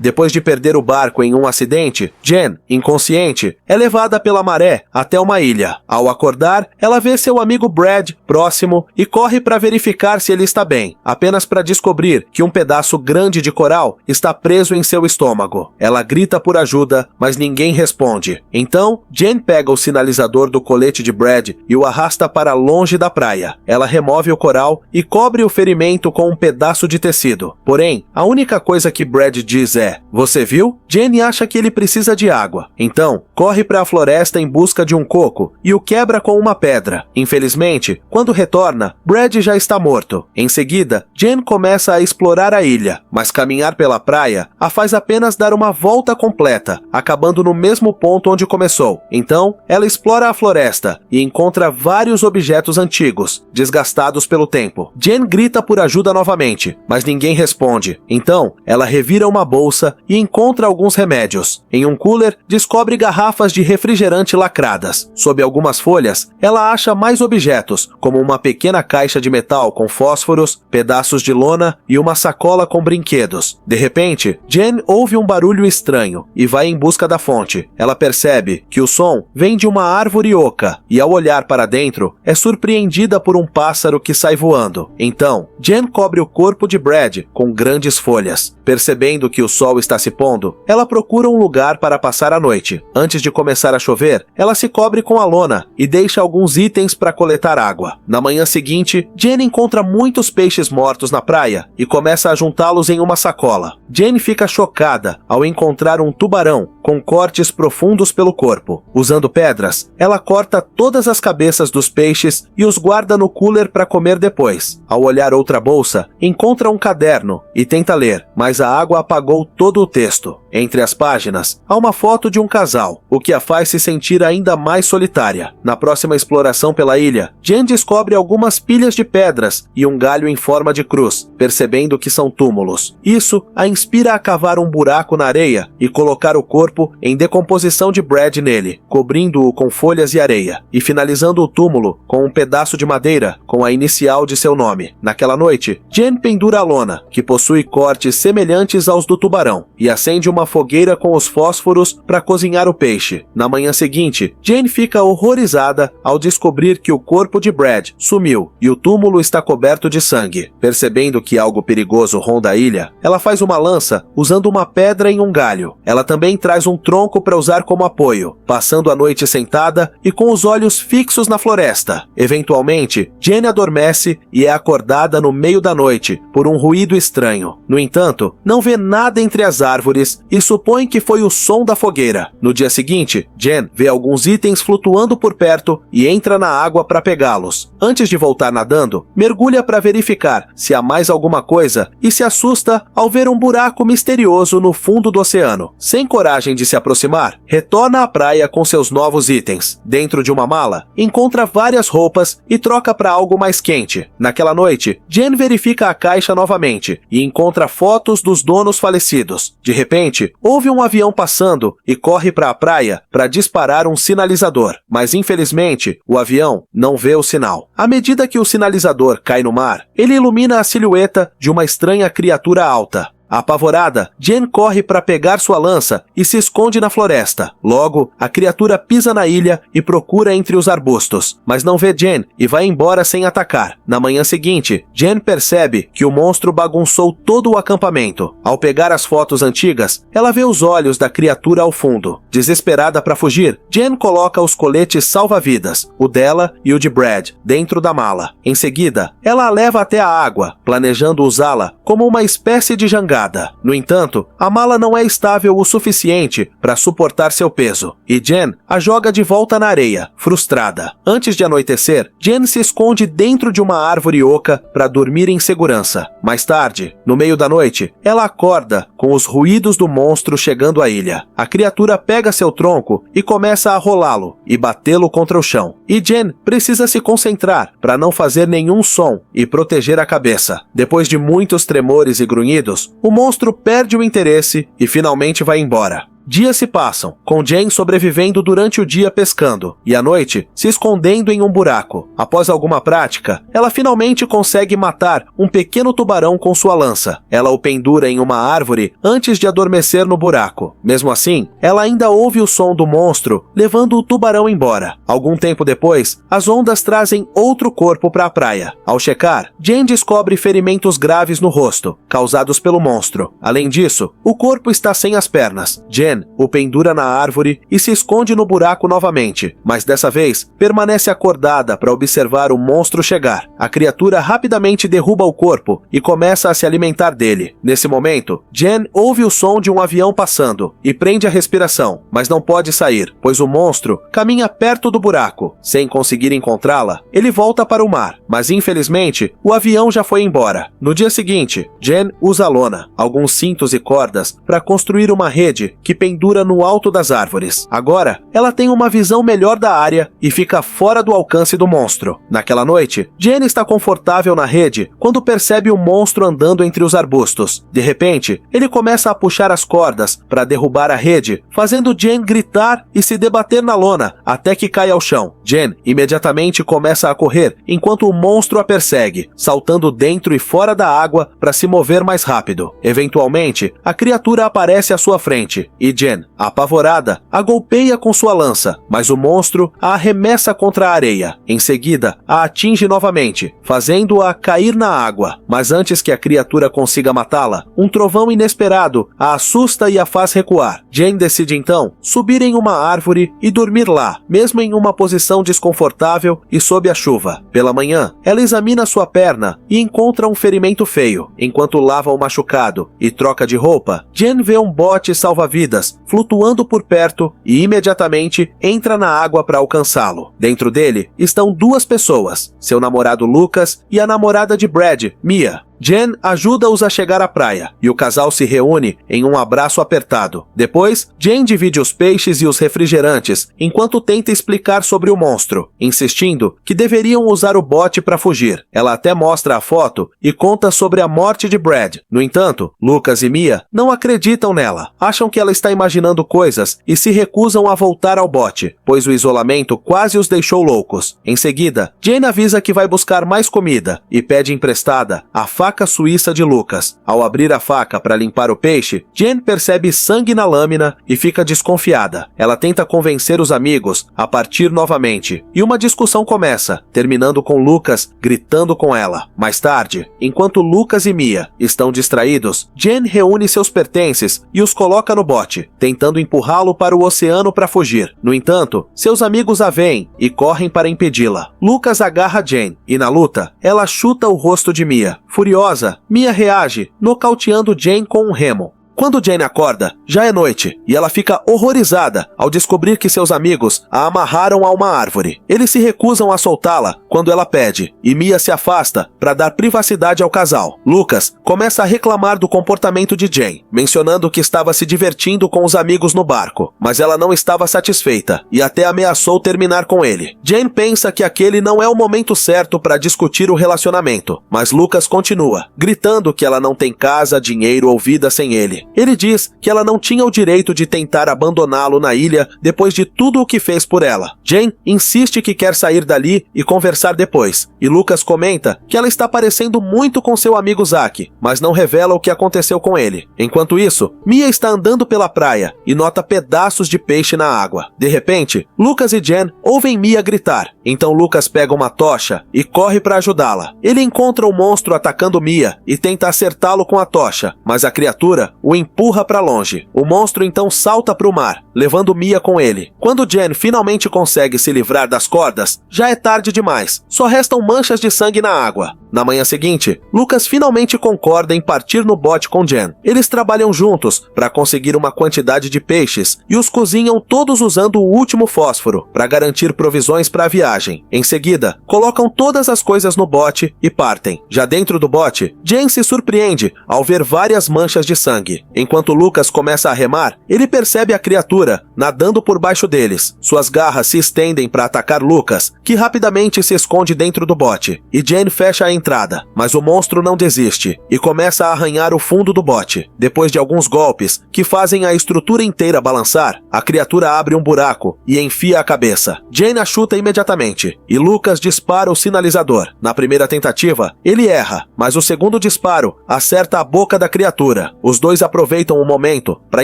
Depois de perder o barco em um acidente, Jen, inconsciente, é levada pela maré até uma ilha. Ao acordar, ela vê seu amigo Brad próximo e corre para verificar se ele está bem, apenas para descobrir que um pedaço grande de coral está preso em seu estômago. Ela grita por ajuda, mas ninguém responde. Então, Jen pega o sinalizador do colete de Brad e o arrasta para longe da praia. Ela remove o coral e cobre o ferimento com um pedaço de tecido. Porém, a única coisa que Brad diz é: "Você viu?" Jen acha que ele precisa de água. Então, corre para a floresta em busca de um coco e o quebra com uma pedra. Infelizmente, quando retorna, Brad já está morto. Em seguida, Jen começa a explorar a ilha, mas caminhar pela praia a faz apenas dar uma volta completa, acabando no mesmo ponto onde começou. Então, ela explora a floresta e encontra vários objetos antigos, desgastados pelo tempo. Jen grita por ajuda novamente, mas ninguém responde. Então, ela revira uma bolsa e encontra alguns remédios. Em um cooler, descobre garrafas de refrigerante lacradas. Sob algumas folhas, ela acha mais objetos, como uma pequena caixa de metal com fósforos, pedaços de lona e uma sacola com brinquedos. De repente, Jen ouve um barulho estranho e vai em busca da fonte. Ela percebe que o som vem de uma árvore oca e, ao olhar para dentro, é surpreendida por um pássaro que sai voando. Então, Jen cobre o corpo de Brad com grandes folhas. Percebendo que o sol está se pondo, ela procura um lugar para passar a noite. Antes de começar a chover, ela se cobre com a lona e deixa alguns itens para coletar água. Na manhã seguinte, Jen encontra muitos peixes mortos na praia e começa a juntá-los em uma sacola. Jen fica chocada ao encontrar um tubarão com cortes profundos pelo corpo. Usando pedras, ela corta todas as cabeças dos peixes e os guarda no cooler para comer depois. Ao olhar outra bolsa, encontra um caderno e tenta ler, mas a água apagou todo o texto. Entre as páginas, há uma foto de um casal, o que a faz se sentir ainda mais solitária. Na próxima exploração pela ilha, Jen descobre algumas pilhas de pedras e um galho em forma de cruz, percebendo que são túmulos. Isso a inspira a cavar um buraco na areia e colocar o corpo em decomposição de Brad nele, cobrindo-o com folhas e areia, e finalizando o túmulo com um pedaço de madeira com a inicial de seu nome. Naquela noite, Jen pendura a lona, que possui cortes semelhantes aos do tubarão, e acende uma fogueira com os fósforos para cozinhar o peixe. Na manhã seguinte, Jen fica horrorizada ao descobrir que o corpo de Brad sumiu e o túmulo está coberto de sangue. Percebendo que algo perigoso ronda a ilha, ela faz uma lança usando uma pedra em um galho. Ela também traz um tronco para usar como apoio, passando a noite sentada e com os olhos fixos na floresta. Eventualmente, Jen adormece e é acordada no meio da noite por um ruído estranho. No entanto, não vê nada entre as árvores e supõe que foi o som da fogueira. No dia seguinte, Jen vê alguns itens flutuando por perto e entra na água para pegá-los. Antes de voltar nadando, mergulha para verificar se há mais alguma coisa e se assusta ao ver um buraco misterioso no fundo do oceano. Sem coragem de se aproximar, retorna à praia com seus novos itens. Dentro de uma mala, encontra várias roupas e troca para algo mais quente. Naquela noite, Jen verifica a caixa novamente e encontra fotos dos donos falecidos. De repente, houve um avião passando e corre para a praia para disparar um sinalizador, mas infelizmente o avião não vê o sinal. À medida que o sinalizador cai no mar, ele ilumina a silhueta de uma estranha criatura alta. Apavorada, Jen corre para pegar sua lança e se esconde na floresta. Logo, a criatura pisa na ilha e procura entre os arbustos, mas não vê Jen e vai embora sem atacar. Na manhã seguinte, Jen percebe que o monstro bagunçou todo o acampamento. Ao pegar as fotos antigas, ela vê os olhos da criatura ao fundo. Desesperada para fugir, Jen coloca os coletes salva-vidas, o dela e o de Brad, dentro da mala. Em seguida, ela a leva até a água, planejando usá-la como uma espécie de jangada. No entanto, a mala não é estável o suficiente para suportar seu peso, e Jen a joga de volta na areia, frustrada. Antes de anoitecer, Jen se esconde dentro de uma árvore oca para dormir em segurança. Mais tarde, no meio da noite, ela acorda com os ruídos do monstro chegando à ilha. A criatura pega seu tronco e começa a rolá-lo e batê-lo contra o chão. E Jen precisa se concentrar para não fazer nenhum som e proteger a cabeça. Depois de muitos tremores e grunhidos, o monstro perde o interesse e finalmente vai embora. Dias se passam, com Jane sobrevivendo durante o dia pescando, e à noite se escondendo em um buraco. Após alguma prática, ela finalmente consegue matar um pequeno tubarão com sua lança. Ela o pendura em uma árvore antes de adormecer no buraco. Mesmo assim, ela ainda ouve o som do monstro levando o tubarão embora. Algum tempo depois, as ondas trazem outro corpo para a praia. Ao checar, Jane descobre ferimentos graves no rosto, causados pelo monstro. Além disso, o corpo está sem as pernas. Jane o pendura na árvore e se esconde no buraco novamente, mas dessa vez permanece acordada para observar o monstro chegar. A criatura rapidamente derruba o corpo e começa a se alimentar dele. Nesse momento, Jane ouve o som de um avião passando e prende a respiração, mas não pode sair, pois o monstro caminha perto do buraco. Sem conseguir encontrá-la, ele volta para o mar, mas infelizmente o avião já foi embora. No dia seguinte, Jane usa lona, alguns cintos e cordas para construir uma rede que pendura no alto das árvores. Agora, ela tem uma visão melhor da área e fica fora do alcance do monstro. Naquela noite, Jane está confortável na rede quando percebe o monstro andando entre os arbustos. De repente, ele começa a puxar as cordas para derrubar a rede, fazendo Jane gritar e se debater na lona até que cai ao chão. Jane imediatamente começa a correr enquanto o monstro a persegue, saltando dentro e fora da água para se mover mais rápido. Eventualmente, a criatura aparece à sua frente e Jane, apavorada, a golpeia com sua lança, mas o monstro a arremessa contra a areia. Em seguida, a atinge novamente, fazendo-a cair na água. Mas antes que a criatura consiga matá-la, um trovão inesperado a assusta e a faz recuar. Jane decide então subir em uma árvore e dormir lá, mesmo em uma posição desconfortável e sob a chuva. Pela manhã, ela examina sua perna e encontra um ferimento feio. Enquanto lava o machucado e troca de roupa, Jane vê um bote salva-vidas flutuando por perto e imediatamente entra na água para alcançá-lo. Dentro dele estão duas pessoas, seu namorado Lucas e a namorada de Brad, Mia. Jane ajuda-os a chegar à praia e o casal se reúne em um abraço apertado. Depois, Jane divide os peixes e os refrigerantes enquanto tenta explicar sobre o monstro, insistindo que deveriam usar o bote para fugir. Ela até mostra a foto e conta sobre a morte de Brad. No entanto, Lucas e Mia não acreditam nela, acham que ela está imaginando coisas e se recusam a voltar ao bote, pois o isolamento quase os deixou loucos. Em seguida, Jane avisa que vai buscar mais comida e pede emprestada a faca suíça de Lucas. Ao abrir a faca para limpar o peixe, Jane percebe sangue na lâmina e fica desconfiada. Ela tenta convencer os amigos a partir novamente, e uma discussão começa, terminando com Lucas gritando com ela. Mais tarde, enquanto Lucas e Mia estão distraídos, Jane reúne seus pertences e os coloca no bote, tentando empurrá-lo para o oceano para fugir. No entanto, seus amigos a veem e correm para impedi-la. Lucas agarra Jane e, na luta, ela chuta o rosto de Mia. Furiosa, Mia reage, nocauteando Jane com um remo. Quando Jane acorda, já é noite, e ela fica horrorizada ao descobrir que seus amigos a amarraram a uma árvore. Eles se recusam a soltá-la quando ela pede, e Mia se afasta para dar privacidade ao casal. Lucas começa a reclamar do comportamento de Jane, mencionando que estava se divertindo com os amigos no barco, mas ela não estava satisfeita e até ameaçou terminar com ele. Jane pensa que aquele não é o momento certo para discutir o relacionamento, mas Lucas continua, gritando que ela não tem casa, dinheiro ou vida sem ele. Ele diz que ela não tinha o direito de tentar abandoná-lo na ilha depois de tudo o que fez por ela. Jane insiste que quer sair dali e conversar depois, e Lucas comenta que ela está parecendo muito com seu amigo Zack, mas não revela o que aconteceu com ele. Enquanto isso, Mia está andando pela praia e nota pedaços de peixe na água. De repente, Lucas e Jane ouvem Mia gritar, então Lucas pega uma tocha e corre para ajudá-la. Ele encontra o monstro atacando Mia e tenta acertá-lo com a tocha, mas a criatura o empurra para longe. O monstro então salta para o mar, levando Mia com ele. Quando Jane finalmente consegue se livrar das cordas, já é tarde demais. Só restam manchas de sangue na água. Na manhã seguinte, Lucas finalmente concorda em partir no bote com Jane. Eles trabalham juntos para conseguir uma quantidade de peixes e os cozinham todos usando o último fósforo para garantir provisões para a viagem. Em seguida, colocam todas as coisas no bote e partem. Já dentro do bote, Jane se surpreende ao ver várias manchas de sangue. Enquanto Lucas começa a remar, ele percebe a criatura nadando por baixo deles. Suas garras se estendem para atacar Lucas, que rapidamente se esconde dentro do bote, e Jane fecha a entrada entrada, mas o monstro não desiste e começa a arranhar o fundo do bote. Depois de alguns golpes que fazem a estrutura inteira balançar, a criatura abre um buraco e enfia a cabeça. Jane a chuta imediatamente e Lucas dispara o sinalizador. Na primeira tentativa, ele erra, mas o segundo disparo acerta a boca da criatura. Os dois aproveitam o momento para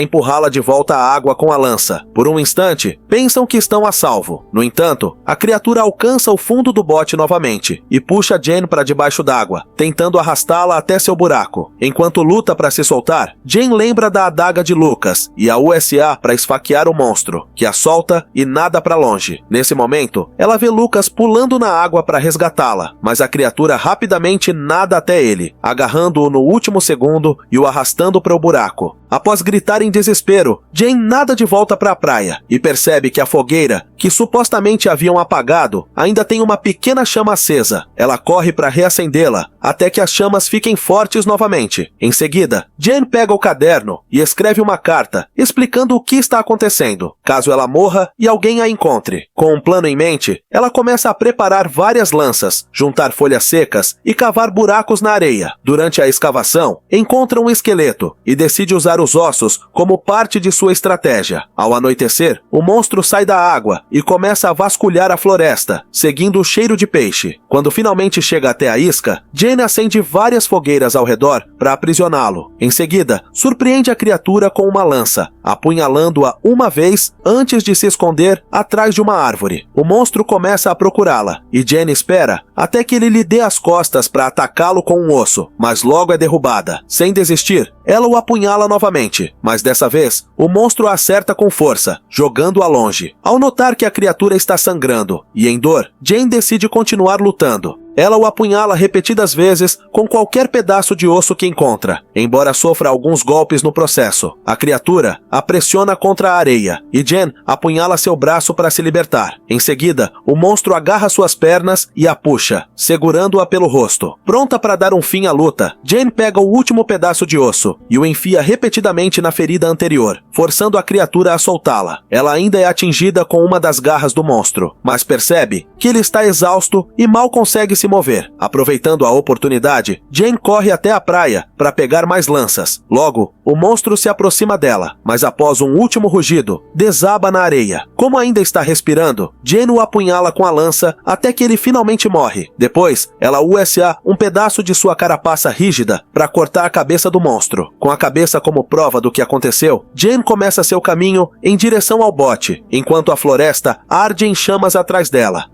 empurrá-la de volta à água com a lança. Por um instante, pensam que estão a salvo. No entanto, a criatura alcança o fundo do bote novamente e puxa Jane para debaixo d'água, tentando arrastá-la até seu buraco. Enquanto luta para se soltar, Jane lembra da adaga de Lucas e a USA para esfaquear o monstro, que a solta e nada para longe. Nesse momento, ela vê Lucas pulando na água para resgatá-la, mas a criatura rapidamente nada até ele, agarrando-o no último segundo e o arrastando para o buraco. Após gritar em desespero, Jane nada de volta para a praia e percebe que a fogueira, que supostamente haviam apagado, ainda tem uma pequena chama acesa. Ela corre para reacendê-la, até que as chamas fiquem fortes novamente. Em seguida, Jane pega o caderno e escreve uma carta, explicando o que está acontecendo, caso ela morra e alguém a encontre. Com um plano em mente, ela começa a preparar várias lanças, juntar folhas secas e cavar buracos na areia. Durante a escavação, encontra um esqueleto e decide usar os ossos como parte de sua estratégia. Ao anoitecer, o monstro sai da água e começa a vasculhar a floresta, seguindo o cheiro de peixe. Quando finalmente chega até a isca, Jane acende várias fogueiras ao redor para aprisioná-lo. Em seguida, surpreende a criatura com uma lança, apunhalando-a uma vez antes de se esconder atrás de uma árvore. O monstro começa a procurá-la e Jane espera até que ele lhe dê as costas para atacá-lo com um osso, mas logo é derrubada. Sem desistir, ela o apunhala novamente, mas dessa vez, o monstro a acerta com força, jogando-a longe. Ao notar que a criatura está sangrando e em dor, Jane decide continuar lutando. Ela o apunhala repetidas vezes com qualquer pedaço de osso que encontra, embora sofra alguns golpes no processo. A criatura a pressiona contra a areia e Jane apunhala seu braço para se libertar. Em seguida, o monstro agarra suas pernas e a puxa, segurando-a pelo rosto. Pronta para dar um fim à luta, Jane pega o último pedaço de osso e o enfia repetidamente na ferida anterior, forçando a criatura a soltá-la. Ela ainda é atingida com uma das garras do monstro, mas percebe que ele está exausto e mal consegue se mover. Aproveitando a oportunidade, Jane corre até a praia para pegar mais lanças. Logo, o monstro se aproxima dela, mas após um último rugido, desaba na areia. Como ainda está respirando, Jane o apunhala com a lança até que ele finalmente morre. Depois, ela USA um pedaço de sua carapaça rígida para cortar a cabeça do monstro. Com a cabeça como prova do que aconteceu, Jane começa seu caminho em direção ao bote, enquanto a floresta arde em chamas atrás dela.